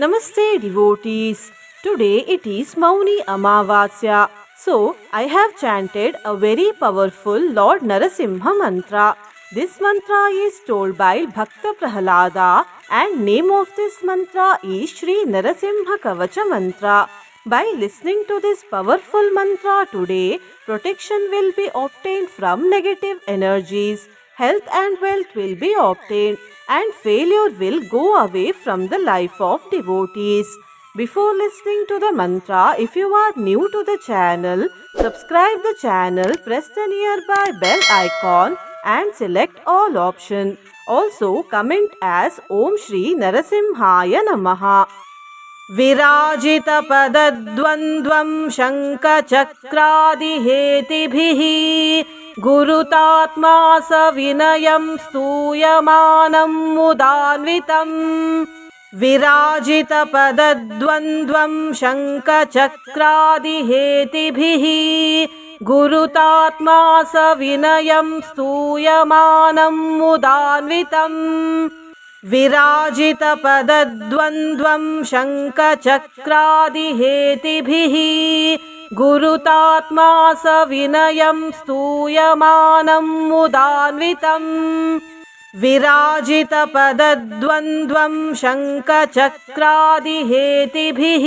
Namaste devotees. Today it is Mauni Amavasya. So I have chanted a very powerful Lord Narasimha mantra. This mantra is told by Bhakta Prahalada and name of this mantra is Shri Narasimha Kavacha mantra. By listening to this powerful mantra today, protection will be obtained from negative energies, health and wealth will be obtained, and failure will go away from the life of devotees. Before listening to the mantra, if you are new to the channel, subscribe the channel, press the nearby bell icon and select all option. Also comment as Om Shri Narasimhaya Namaha. विराजितपदद्वन्द्वं शङ्खचक्रादिहेतिभिः गुरुतात्मा सविनयं स्तूयमानं मुदान्वितम् विराजितपदद्वन्द्वं शङ्खचक्रादिहेतिभिः गुरुतात्मा सविनयं स्तूयमानं मुदान्वितम् विराजितपदद्वन्द्वं शङ्खचक्रादिहेतिभिः गुरुतात्मा सविनयं स्तूयमानं मुदान्वितम् विराजितपदद्वन्द्वं शङ्खचक्रादिहेतिभिः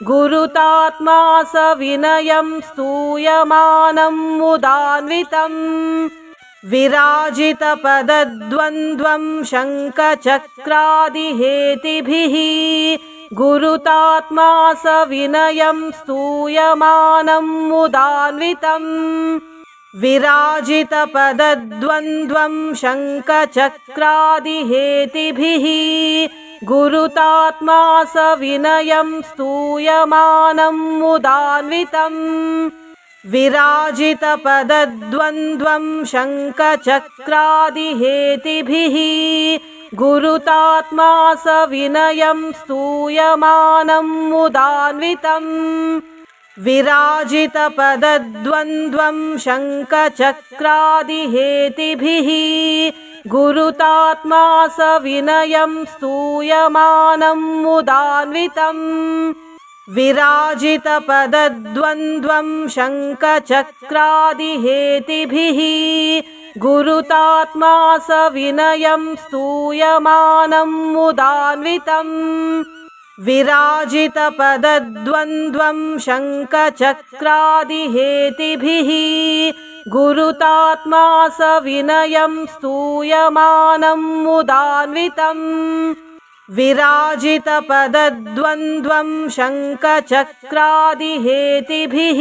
गुरुतात्मा सविनयं स्तूयमानं मुदान्वितम् विराजितपदद्वन्द्वं शङ्खचक्रादिहेतिभिः गुरुतात्मा सविनयं स्तूयमानं मुदान्वितम् विराजितपदद्वन्द्वं शङ्खचक्रादिहेतिभिः गुरुतात्मा सविनयं स्तूयमानं मुदान्वितम् विराजितपदद्वन्द्वं शङ्खचक्रादिहेतिभिः गुरुतात्मा सविनयं स्तूयमानं मुदान्वितम् विराजितपदद्वन्द्वं शङ्खचक्रादिहेतिभिः गुरुतात्मा सविनयं स्तूयमानं मुदान्वितम् विराजितपदद्वन्द्वं शङ्खचक्रादिहेतिभिः गुरुतात्मा सविनयं स्तूयमानं मुदान्वितम् विराजितपदद्वन्द्वं शङ्खचक्रादिहेतिभिः गुरुतात्मा सविनयं स्तूयमानं मुदान्वितम् विराजितपदद्वन्द्वं शङ्खचक्रादिहेतिभिः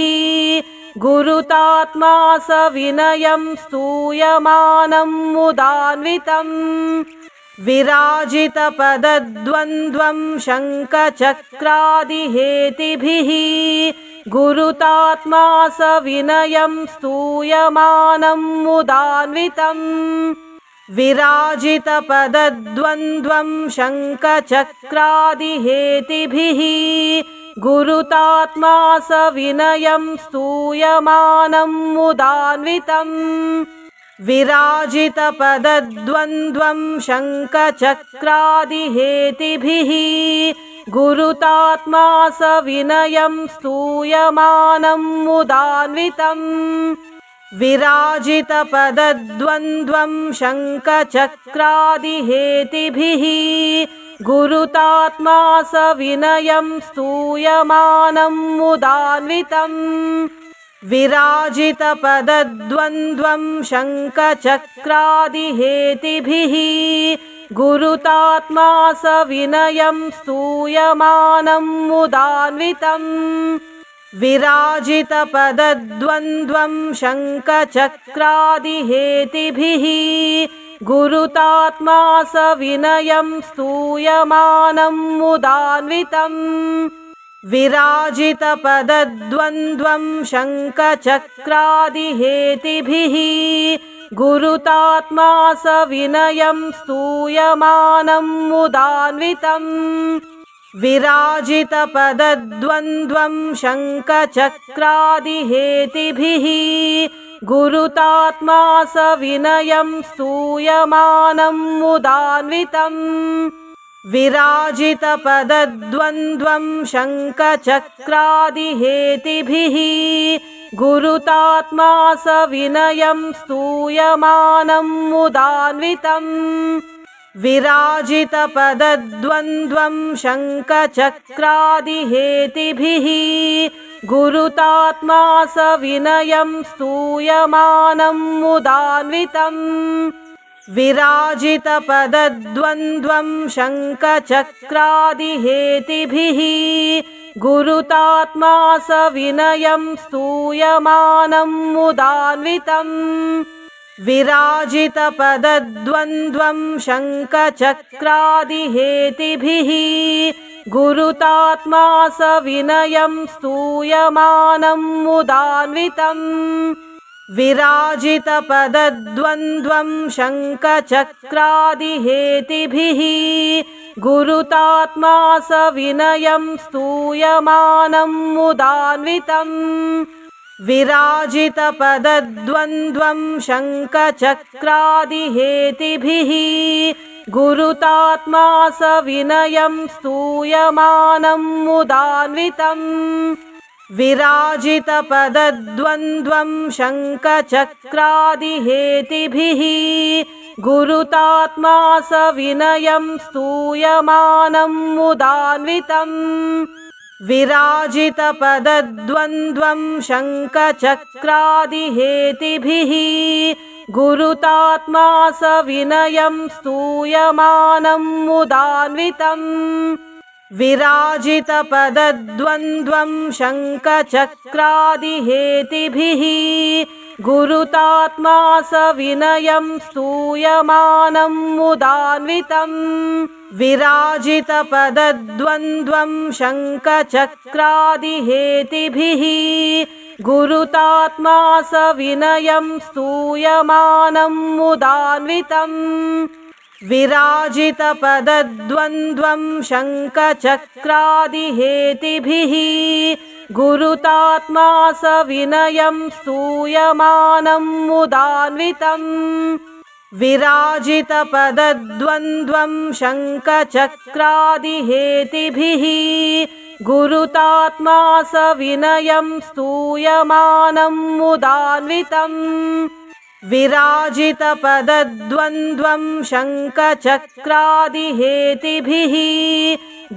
गुरुतात्मा सविनयं स्तूयमानं मुदान्वितम् विराजितपदद्वन्द्वं शङ्खचक्रादिहेतिभिः गुरुतात्मा सविनयं स्तूयमानं मुदान्वितम् विराजितपदद्वन्द्वं शङ्खचक्रादिहेतिभिः गुरुतात्मा सविनयं स्तूयमानं मुदान्वितम् विराजितपदद्वन्द्वं शङ्खचक्रादिहेतिभिः गुरुतात्मा सविनयं स्तूयमानं मुदान्वितम् विराजितपदद्वन्द्वं शङ्खचक्रादिहेतिभिः गुरुतात्मा सविनयं स्तूयमानं मुदान्वितम् विराजितपदद्वन्द्वं शङ्खचक्रादिहेतिभिः गुरुतात्मा सविनयं स्तूयमानं मुदान्वितम् विराजितपदद्वन्द्वं शङ्खचक्रादिहेतिभिः गुरुतात्मा सविनयं स्तूयमानं मुदान्वितम् विराजितपदद्वन्द्वं शङ्खचक्रादिहेतिभिः गुरुतात्मा सविनयं स्तूयमानं मुदान्वितम् विराजितपदद्वन्द्वं शङ्खचक्रादिहेतिभिः गुरुतात्मा सविनयं स्तूयमानं मुदान्वितम् विराजितपदद्वन्द्वं शङ्खचक्रादिहेतिभिः गुरुतात्मा सविनयं स्तूयमानं मुदान्वितम् विराजितपदद्वन्द्वं शङ्खचक्रादिहेतिभिः गुरुतात्मा सविनयं स्तूयमानं मुदान्वितम् विराजितपदद्वन्द्वं शङ्खचक्रादिहेतिभिः गुरुतात्मा सविनयं स्तूयमानं मुदान्वितम् विराजितपदद्वन्द्वं शङ्खचक्रादिहेतिभिः गुरुतात्मा सविनयं स्तूयमानं मुदान्वितम् विराजितपदद्वन्द्वं शङ्खचक्रादिहेतिभिः गुरुतात्मा सविनयं स्तूयमानं मुदान्वितम् विराजितपदद्वन्द्वं शङ्खचक्रादिहेतिभिः गुरुतात्मा सविनयं स्तूयमानं मुदान्वितम् विराजितपदद्वन्द्वं शङ्खचक्रादिहेतिभिः गुरुतात्मा सविनयं स्तूयमानं मुदान्वितम् विराजितपदद्वन्द्वं शङ्खचक्रादिहेतिभिः गुरुतात्मा सविनयं स्तूयमानं मुदान्वितम् विराजितपदद्वन्द्वं शङ्खचक्रादिहेतिभिः गुरुतात्मा सविनयं स्तूयमानं मुदान्वितम् विराजितपदद्वन्द्वं शङ्खचक्रादिहेतिभिः गुरुतात्मा सविनयं स्तूयमानं मुदान्वितम् विराजितपदद्वन्द्वं शङ्खचक्रादिहेतिभिः गुरुतात्मा सविनयं स्तूयमानं मुदान्वितम् विराजितपदद्वन्द्वं शङ्खचक्रादिहेतिभिः गुरुतात्मा सविनयं स्तूयमानं मुदान्वितम् विराजितपदद्वन्द्वं शङ्खचक्रादिहेतिभिः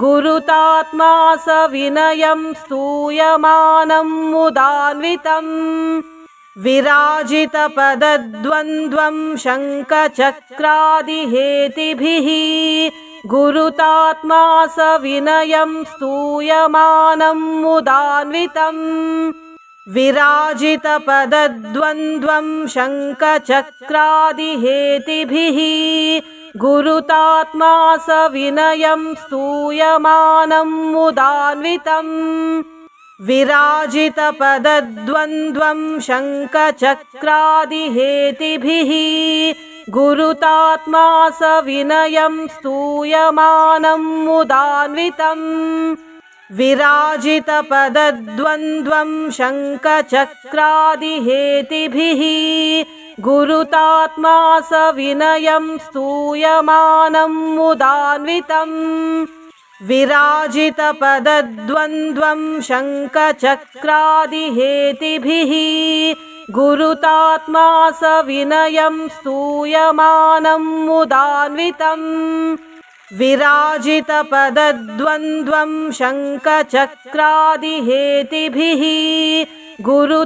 गुरुतात्मा सविनयं स्तूयमानं मुदान्वितम् विराजितपदद्वन्द्वं शङ्खचक्रादिहेतिभिः गुरुतात्मा सविनयं स्तूयमानं मुदान्वितम् विराजितपदद्वन्द्वं शङ्खचक्रादिहेतिभिः गुरुतात्मा सविनयं स्तूयमानं मुदान्वितम् विराजितपदद्वन्द्वं शङ्खचक्रादिहेतिभिः गुरुतात्मा सविनयं स्तूयमानं मुदान्वितम् विराजितपदद्वन्द्वं शङ्खचक्रादिहेतिभिः गुरुतात्मा सविनयं स्तूयमानं मुदान्वितम् विराजितपदद्वन्द्वं शङ्खचक्रादिहेतिभिः गुरुतात्मा सविनयं स्तूयमानं मुदान्वितम् विराजितपदद्वन्द्वं शङ्खचक्रादिहेतिभिः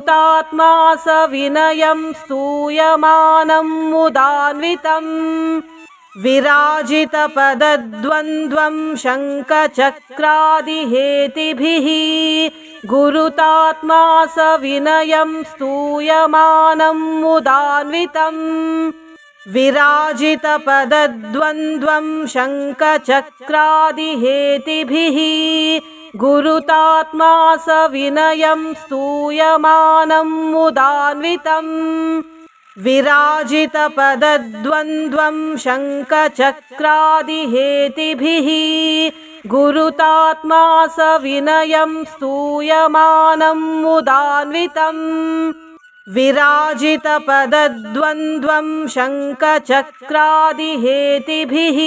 गुरुतात्मा सविनयं स्तूयमानं मुदान्वितम् विराजितपदद्वन्द्वं शङ्खचक्रादिहेतिभिः गुरुतात्मा सविनयं स्तूयमानं मुदान्वितम् विराजितपदद्वन्द्वं शङ्खचक्रादिहेतिभिः गुरुतात्मा सविनयं स्तूयमानं मुदान्वितम् विराजितपदद्वन्द्वं शङ्खचक्रादिहेतिभिः गुरुतात्मा सविनयं स्तूयमानं मुदान्वितम् विराजितपदद्वन्द्वं शङ्खचक्रादिहेतिभिः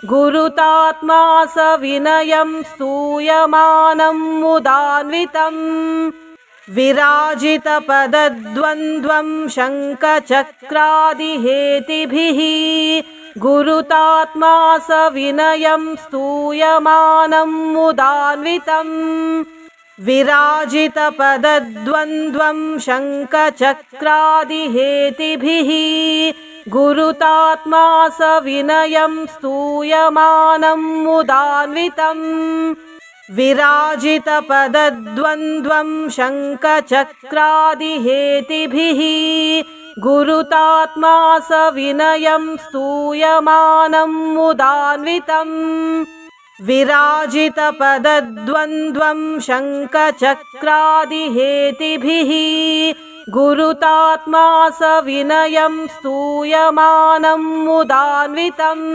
गुरुतात्मा सविनयं स्तूयमानं मुदान्वितम् विराजितपदद्वन्द्वं शङ्खचक्रादिहेतिभिः गुरुतात्मा सविनयं स्तूयमानं मुदान्वितम् विराजितपदद्वन्द्वं शङ्खचक्रादिहेतिभिः गुरुतात्मा सविनयं स्तूयमानं मुदान्वितम् विराजितपदद्वन्द्वं शङ्खचक्रादिहेतिभिः गुरुतात्मा सविनयं स्तूयमानं मुदान्वितम् विराजितपदद्वन्द्वं शङ्खचक्रादिहेतिभिः गुरुतात्मा सविनयं स्तूयमानं मुदान्वितम्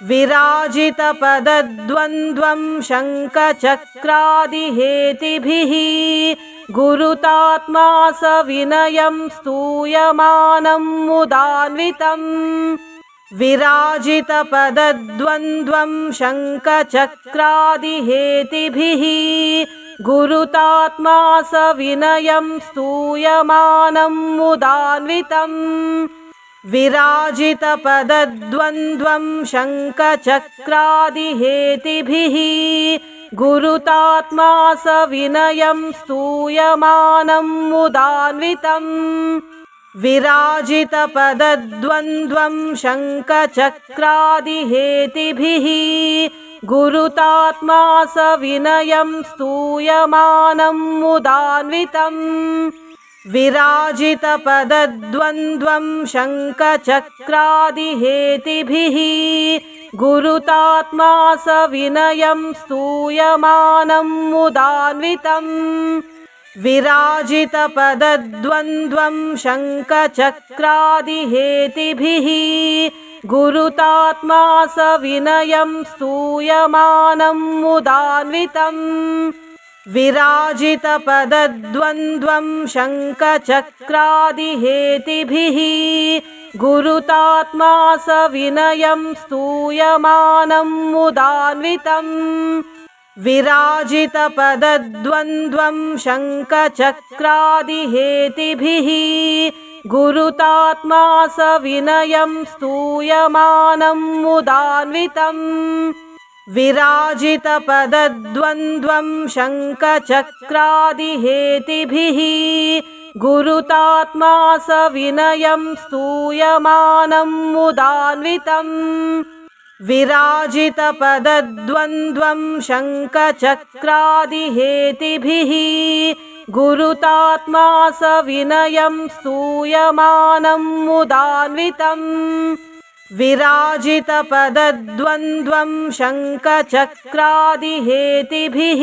विराजितपदद्वन्द्वं शङ्खचक्रादिहेतिभिः गुरुतात्मा सविनयं स्तूयमानं मुदान्वितम् विराजितपदद्वन्द्वं शङ्खचक्रादिहेतिभिः गुरुतात्मा सविनयं स्तूयमानं मुदान्वितम् विराजितपदद्वन्द्वं शङ्खचक्रादिहेतिभिः गुरुतात्मा सविनयं स्तूयमानं मुदान्वितम् विराजितपदद्वन्द्वं शङ्खचक्रादिहेतिभिः गुरुतात्मा सविनयं स्तूयमानं मुदान्वितम् विराजितपदद्वन्द्वं शङ्खचक्रादिहेतिभिः गुरुतात्मा सविनयं स्तूयमानं मुदान्वितम् विराजितपदद्वन्द्वं शङ्खचक्रादिहेतिभिः गुरुतात्मा सविनयं स्तूयमानं मुदान्वितम् विराजितपदद्वन्द्वं शङ्खचक्रादिहेतिभिः गुरुतात्मा सविनयं स्तूयमानं मुदान्वितम् विराजितपदद्वन्द्वं शङ्खचक्रादिहेतिभिः गुरुतात्मा सविनयं स्तूयमानं मुदान्वितम् विराजितपदद्वन्द्वं शङ्खचक्रादिहेतिभिः गुरुतात्मा सविनयं स्तूयमानं मुदान्वितम् विराजितपदद्वन्द्वं शङ्खचक्रादिहेतिभिः गुरुतात्मा सविनयं स्तूयमानं मुदान्वितम् विराजितपदद्वन्द्वं शङ्खचक्रादिहेतिभिः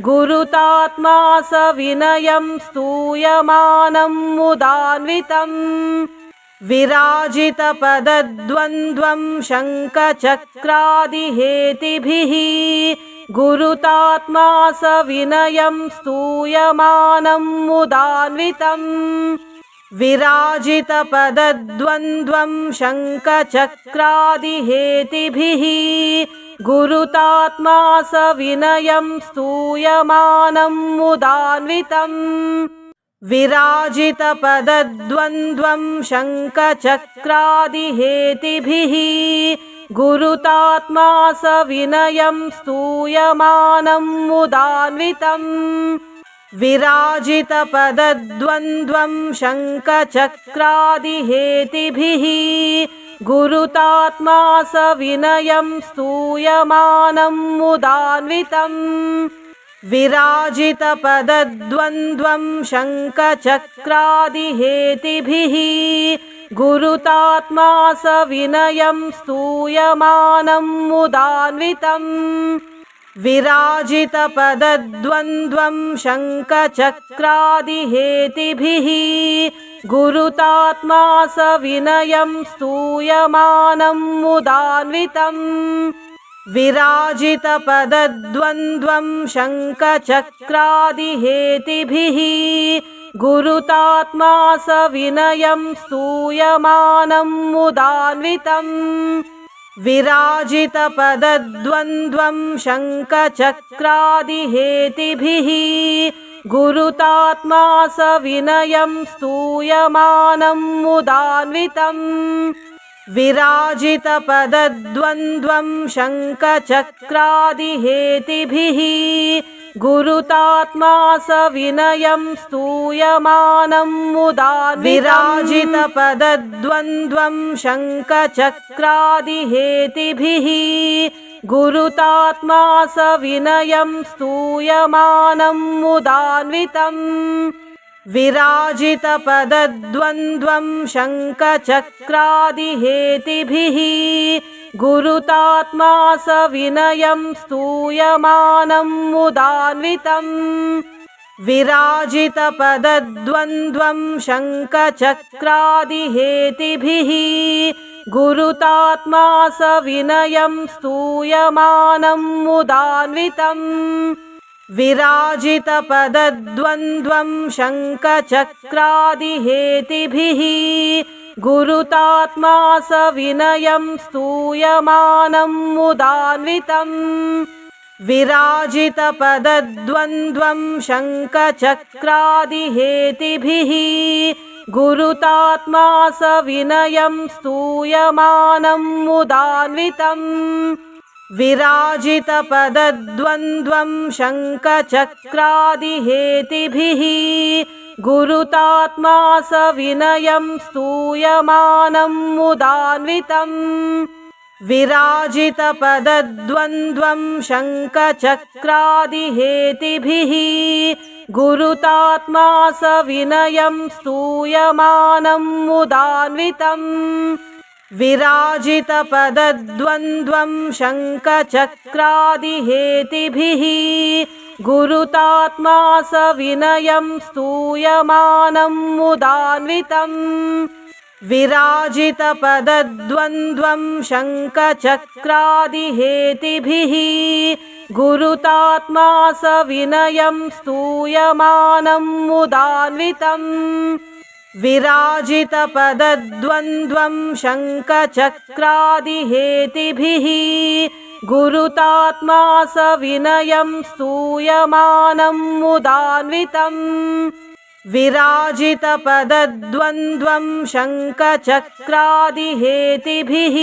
गुरुतात्मा सविनयं स्तूयमानं मुदान्वितम् विराजितपदद्वन्द्वं शङ्खचक्रादिहेतिभिः गुरुतात्मा सविनयं स्तूयमानं मुदान्वितम् विराजितपदद्वन्द्वं शङ्खचक्रादिहेतिभिः गुरुतात्मा सविनयं स्तूयमानं मुदान्वितम् विराजितपदद्वन्द्वं शङ्खचक्रादिहेतिभिः गुरुतात्मा सविनयं स्तूयमानं मुदान्वितम् विराजितपदद्वन्द्वं शङ्खचक्रादिहेतिभिः गुरुतात्मा सविनयं स्तूयमानं मुदान्वितम् विराजितपदद्वन्द्वं शङ्खचक्रादिहेतिभिः गुरुतात्मा सविनयं स्तूयमानं मुदान्वितम् विराजितपदद्वन्द्वं शङ्खचक्रादिहेतिभिः गुरुतात्मा सविनयं स्तूयमानं मुदान्वितम् विराजितपदद्वन्द्वं शङ्खचक्रादिहेतिभिः गुरुतात्मा सविनयं स्तूयमानं मुदान्वितम् विराजितपदद्वन्द्वं शङ्खचक्रादिहेतिभिः गुरुतात्मा सविनयं स्तूयमानं मुदान्वितम् विराजितपदद्वन्द्वं शङ्खचक्रादिहेतिभिः गुरुतात्मा सविनयं स्तूयमानं मुदान्वितम् विराजितपदद्वन्द्वं शङ्खचक्रादिहेतिभिः गुरुतात्मा सविनयं स्तूयमानं मुदान्वितम् विराजितपदद्वन्द्वं शङ्खचक्रादिहेतिभिः गुरुतात्मा सविनयं स्तूयमानं मुदान्वितम् विराजितपदद्वन्द्वं शङ्खचक्रादिहेतिभिः गुरुतात्मा सविनयं स्तूयमानं मुदान्वितम् विराजितपदद्वन्द्वं शङ्खचक्रादिहेतिभिः गुरुतात्मा सविनयं स्तूयमानं मुदान्वितम् विराजितपदद्वन्द्वं शङ्खचक्रादिहेतिभिः गुरुतात्मा सविनयं स्तूयमानं मुदान्वितम् विराजितपदद्वन्द्वं शङ्खचक्रादिहेतिभिः गुरुतात्मा सविनयं स्तूयमानं मुदान्वितम् विराजितपदद्वन्द्वं शङ्खचक्रादिहेतिभिः गुरुतात्मा सविनयं स्तूयमानं मुदान्वितम् विराजितपदद्वन्द्वं शङ्खचक्रादिहेतिभिः गुरुतात्मा सविनयं स्तूयमानं मुदान्वितम् विराजितपदद्वन्द्वं शङ्खचक्रादिहेतिभिः गुरुतात्मा सविनयं स्तूयमानं मुदान्वितम् विराजितपदद्वन्द्वं शङ्खचक्रादिहेतिभिः गुरुतात्मा सविनयं स्तूयमानं मुदान्वितम् विराजितपदद्वन्द्वं शङ्खचक्रादिहेतिभिः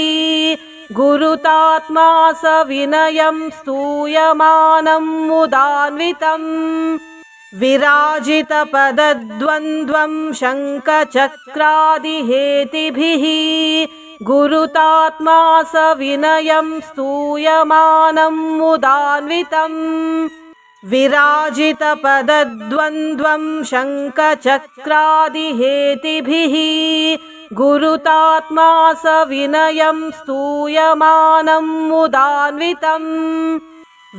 गुरुतात्मा सविनयं स्तूयमानं मुदान्वितम् विराजितपदद्वन्द्वं शङ्खचक्रादिहेतिभिः गुरुतात्मा सविनयं स्तूयमानं मुदान्वितम् विराजितपदद्वन्द्वं शङ्खचक्रादिहेतिभिः गुरुतात्मा सविनयं स्तूयमानं मुदान्वितम्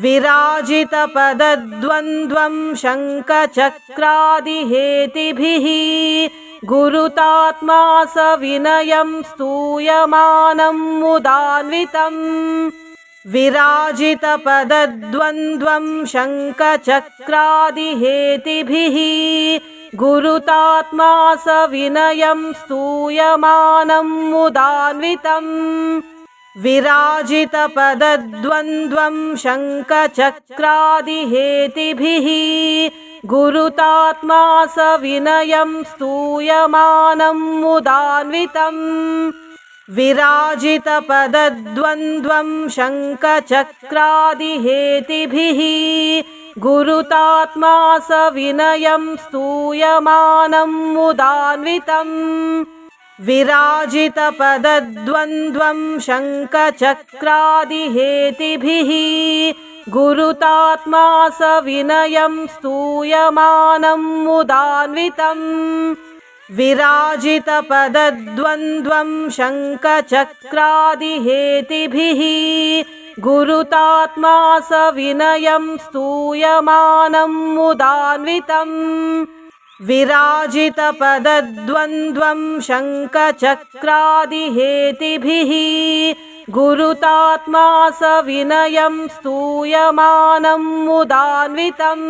विराजितपदद्वन्द्वं शङ्खचक्रादिहेतिभिः गुरुतात्मा सविनयं स्तूयमानं मुदान्वितम् विराजितपदद्वन्द्वं शङ्खचक्रादिहेतिभिः गुरुतात्मा सविनयं स्तूयमानं मुदान्वितम् विराजितपदद्वन्द्वं शङ्खचक्रादिहेतिभिः गुरुतात्मा सविनयं स्तूयमानं मुदान्वितम् विराजितपदद्वन्द्वं शङ्खचक्रादिहेतिभिः गुरुतात्मा सविनयं स्तूयमानं मुदान्वितम् विराजितपदद्वन्द्वं शङ्खचक्रादिहेतिभिः गुरुतात्मा सविनयं स्तूयमानं मुदान्वितम् विराजितपदद्वन्द्वं शङ्खचक्रादिहेतिभिः गुरुतात्मा सविनयं स्तूयमानं मुदान्वितम् विराजितपदद्वन्द्वं शङ्खचक्रादिहेतिभिः गुरुतात्मा सविनयं स्तूयमानं मुदान्वितम्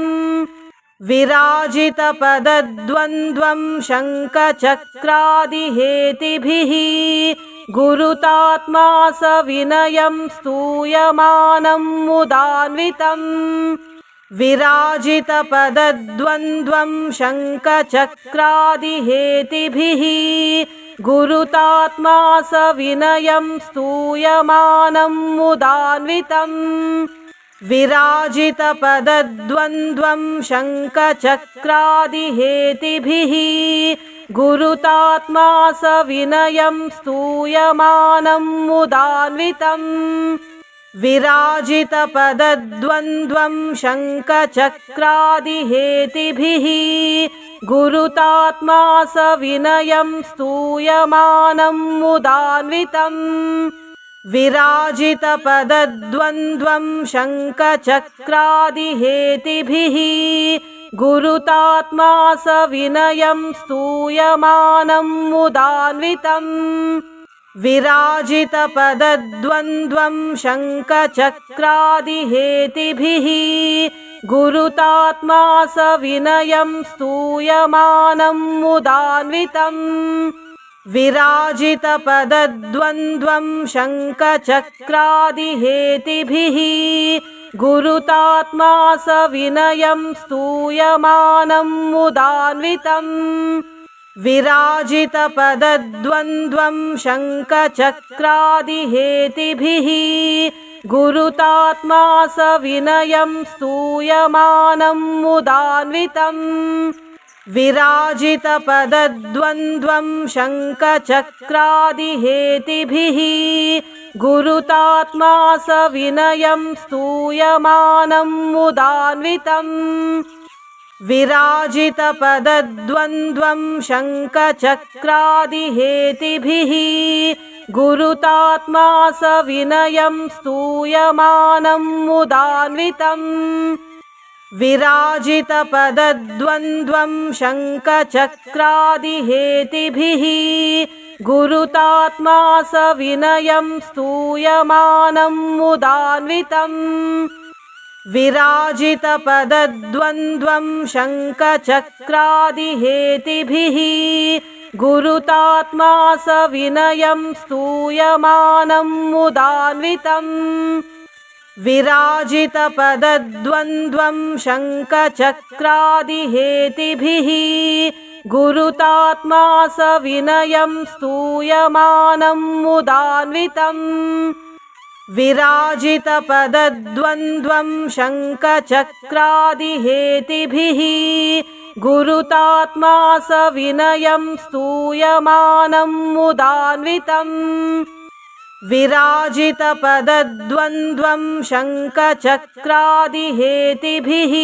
विराजितपदद्वन्द्वं शङ्खचक्रादिहेतिभिः गुरुतात्मा सविनयं स्तूयमानं मुदान्वितं विराजितपदद्वन्द्वं शङ्खचक्रादिहेतिभिः गुरुतात्मा सविनयं स्तूयमानं मुदान्वितं विराजितपदद्वन्द्वं शङ्खचक्रादिहेतिभिः गुरुतात्मा सविनयं स्तूयमानं मुदान्वितं विराजितपदद्वन्द्वं शङ्खचक्रादिहेतिभिः गुरुतात्मा सविनयं स्तूयमानं मुदान्वितं विराजितपदद्वन्द्वं शङ्खचक्रादिहेतिभिः गुरुतात्मा सविनयं स्तूयमानं मुदान्वितं विराजितपदद्वन्द्वं शङ्खचक्रादिहेतिभिः गुरुतात्मा सविनयं स्तूयमानं मुदान्वितं विराजितपदद्वन्द्वं शङ्खचक्रादिहेतिभिः गुरुतात्मा सविनयं स्तूयमानं मुदान्वितं विराजितपदद्वन्द्वं शङ्खचक्रादिहेतिभिः गुरुतात्मा सविनयं स्तूयमानं मुदान्वितं विराजितपदद्वन्द्वं शङ्खचक्रादिहेतिभिः गुरुतात्मा सविनयं स्तूयमानं मुदान्वितं विराजितपदद्वन्द्वं शङ्खचक्रादिहेतिभिः गुरुतात्मा सविनयं स्तूयमानं मुदान्वितं विराजितपदद्वन्द्वं शङ्खचक्रादिहेतिभिः गुरुतात्मा सविनयं स्तूयमानं मुदान्वितं विराजितपदद्वन्द्वं शङ्खचक्रादिहेतिभिः गुरुतात्मा सविनयं स्तूयमानं मुदान्वितं विराजितपदद्वन्द्वं शङ्खचक्रादिहेतिभिः गुरुतात्मा सविनयं स्तूयमानं मुदान्वितं विराजितपदद्वन्द्वं शङ्खचक्रादिहेतिभिः गुरुतात्मा सविनयं स्तूयमानं मुदान्वितं विराजितपदद्वन्द्वं शङ्खचक्रादिहेतिभिः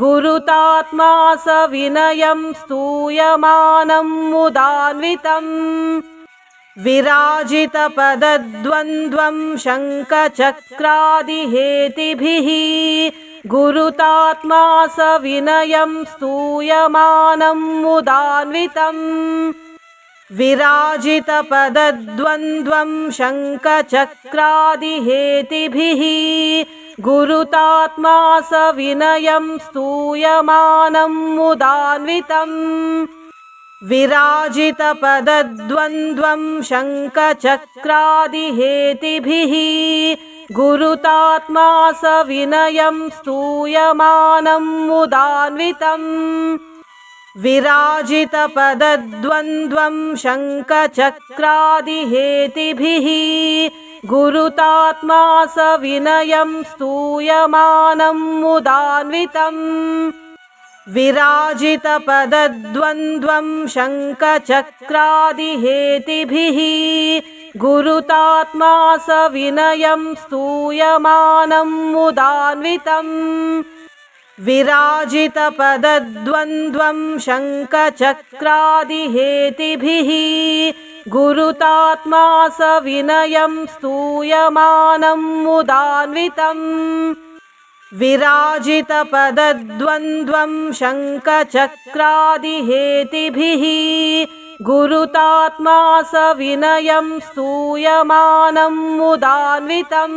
गुरुतात्मा सविनयं स्तूयमानं मुदान्वितं विराजितपदद्वन्द्वं शङ्खचक्रादिहेतिभिः गुरुतात्मा सविनयं स्तूयमानं मुदान्वितं विराजितपदद्वन्द्वं शङ्खचक्रादिहेतिभिः गुरुतात्मा सविनयं स्तूयमानं मुदान्वितं विराजितपदद्वन्द्वं शङ्खचक्रादिहेतिभिः गुरुतात्मा सविनयं स्तूयमानं मुदान्वितं विराजितपदद्वन्द्वं शङ्खचक्रादिहेतिभिः गुरुतात्मा सविनयं स्तूयमानं मुदान्वितं विराजितपदद्वन्द्वं शङ्खचक्रादिहेतिभिः गुरुतात्मा सविनयं स्तूयमानं मुदान्वितं विराजितपदद्वन्द्वं शङ्खचक्रादिहेतिभिः गुरुतात्मा सविनयं स्तूयमानं मुदान्वितं विराजितपदद्वन्द्वं शङ्खचक्रादिहेतिभिः गुरुतात्मा सविनयं स्तूयमानं मुदान्वितं